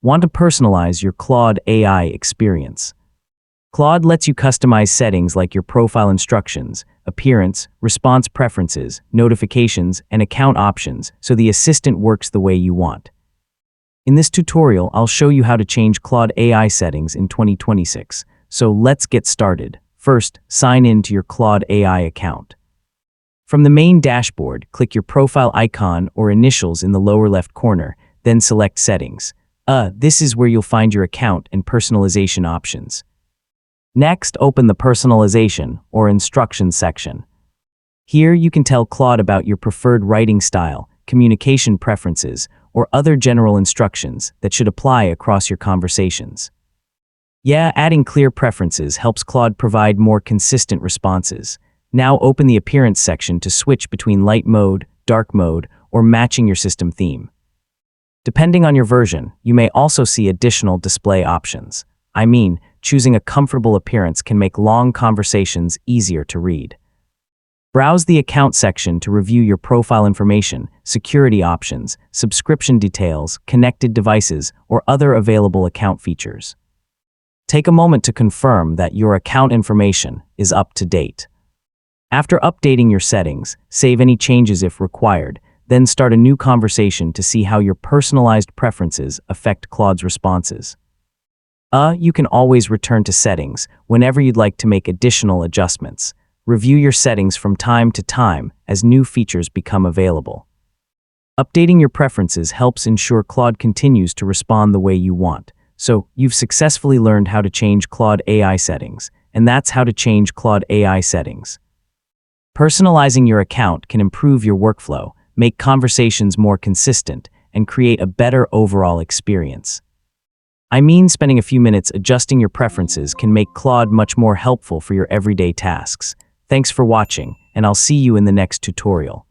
Want to personalize your Claude AI experience? Claude lets you customize settings like your profile instructions, appearance, response preferences, notifications, and account options so the assistant works the way you want. In this tutorial, I'll show you how to change Claude AI settings in 2026. So let's get started. First, sign in to your Claude AI account. From the main dashboard, click your profile icon or initials in the lower left corner, then select Settings. This is where you'll find your account and personalization options. Next, open the Personalization or Instructions section. Here you can tell Claude about your preferred writing style, communication preferences, or other general instructions that should apply across your conversations. Adding clear preferences helps Claude provide more consistent responses. Now open the Appearance section to switch between light mode, dark mode, or matching your system theme. Depending on your version, you may also see additional display options. Choosing a comfortable appearance can make long conversations easier to read. Browse the Account section to review your profile information, security options, subscription details, connected devices, or other available account features. Take a moment to confirm that your account information is up to date. After updating your settings, save any changes if required, then start a new conversation to see how your personalized preferences affect Claude's responses. You can always return to settings whenever you'd like to make additional adjustments. Review your settings from time to time as new features become available. Updating your preferences helps ensure Claude continues to respond the way you want. So, you've successfully learned how to change Claude AI settings, and that's how to change Claude AI settings. Personalizing your account can improve your workflow, make conversations more consistent, and create a better overall experience. Spending a few minutes adjusting your preferences can make Claude much more helpful for your everyday tasks. Thanks for watching, and I'll see you in the next tutorial.